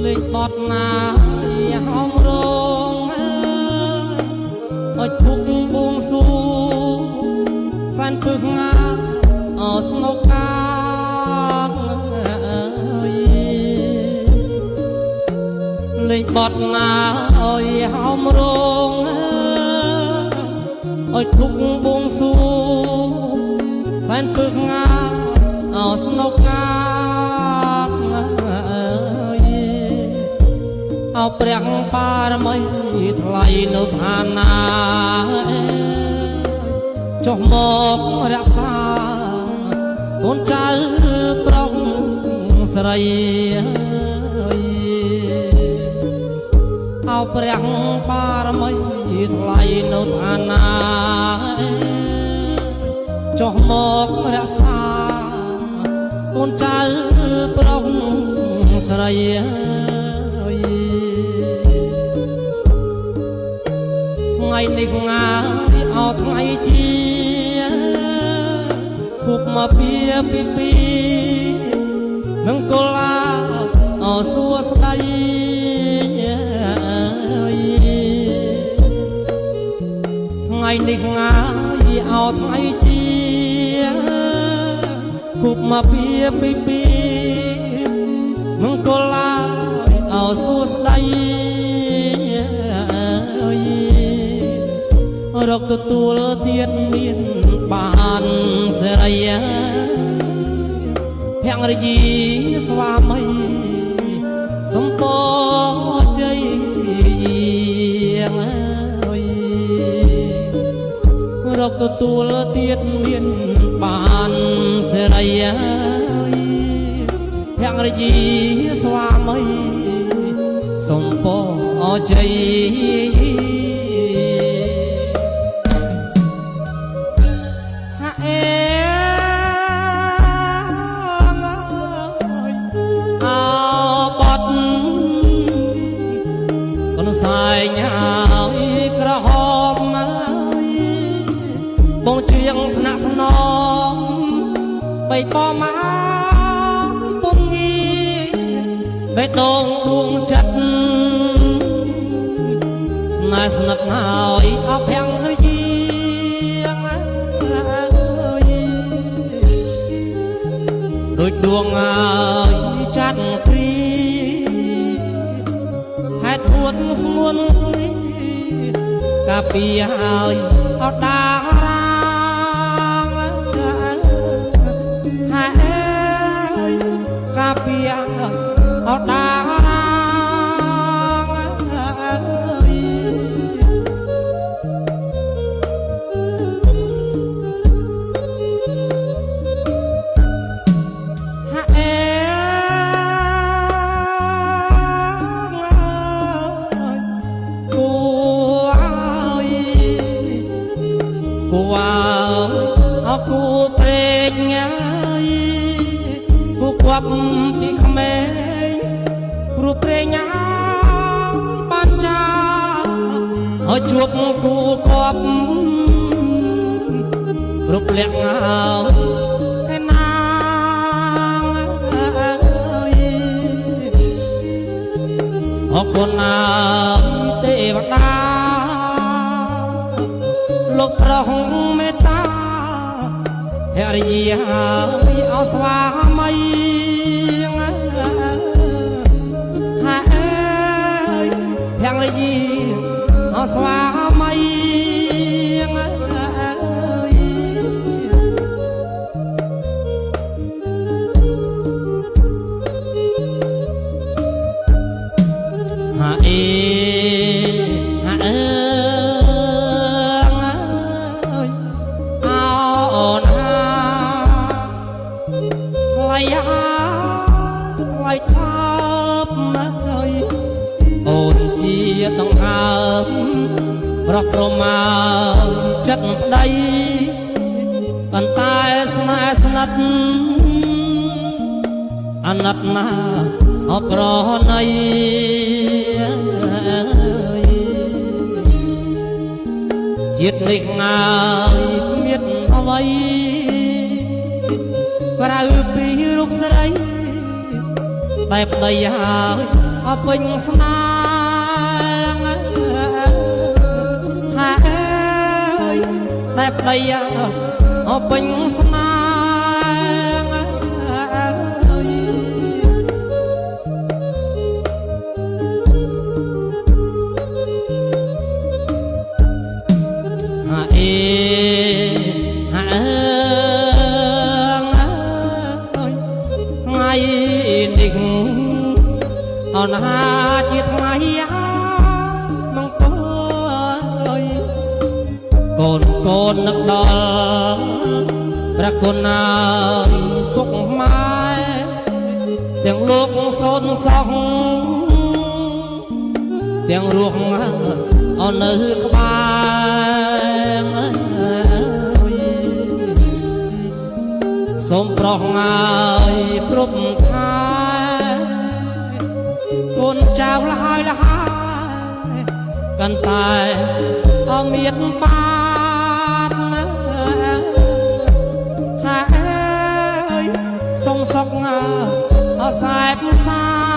លេងបត់ណាហោមរងអើយពុកបួងសួងសានពឹកងាស្នុកកាលេងបត់ណាអើយហោមរងអើយពុកបួងសួងសានពឹកងាស្នុកកាអោព្រះបារមីថ្លៃនៅឋានាចុះមករក្សាកូនចៅប្រុសស្រីអោព្រះបារមីថ្លៃនៅឋានាចុះមករក្សាកូនចៅប្រុសស្រីថ្ងៃនេះងាយអត់ថ្ងៃជាគប់មកពីនឹងកូឡាសួស្ដីថ្ងៃនេះងាយអត់ថ្ងៃជាគប់មកពីនឹងកូឡាសួស្ដីរកទទួលទៀតមានបានសេរីភក្តិរីស្វាមីសំពជ័យរកទទួលទៀតមានបានសេរីភក្តិរីស្វាមីសំពជ័យក្រហមបងជ្រៀងថ្នាក់ថ្នមបីបមកពងងីបេះដូងដួងចិត្តស្នេហ៍ស្និទ្ធហើយអភ័ងរយាដូចដួងហើយចាត់ព្រីហេតុហួតស្ងួនកាពីហើយអត់ដារាងហើយកាពីអត់ដារាងគូព្រេងហើយគូគប់ពីក្មេងព្រោះព្រេងបានចាហើយជួបគូគប់រូបលក្ខហើយណាអរគុណណាទេវតាលោកប្រហុងមេត្តាភរិយាអោស្វាមីហើយភរិយាអោស្វាមីថ្លៃថប់ណាស់អូនជាដង្ហើមប្រក្រមាចិត្តប្តីប៉ុន្តែស្នេហ៍ស្និទ្ធអាណិតណាអក្រណីជាតិនេះងាយគ្មានអ្វីក្រៅពីរូបស្រីតែប្តីហើយអ អពេញស្នាហាអើយតែប្តីអពេញស្នាហាអេហាអើយថ្ងៃនេះអនហាជាថ្ងៃមង្គលកូនកូននឹកដល់ព្រះគុណអើយពុកម៉ែទាំងលោកសូនសោះទាំងរស់អននៅក្បែរសូមប្រោះអើយគ្រប់ថាកូនចៅលហើយលហើយកាន់តែអមានបានហាអើយសុំសុកអសែបសា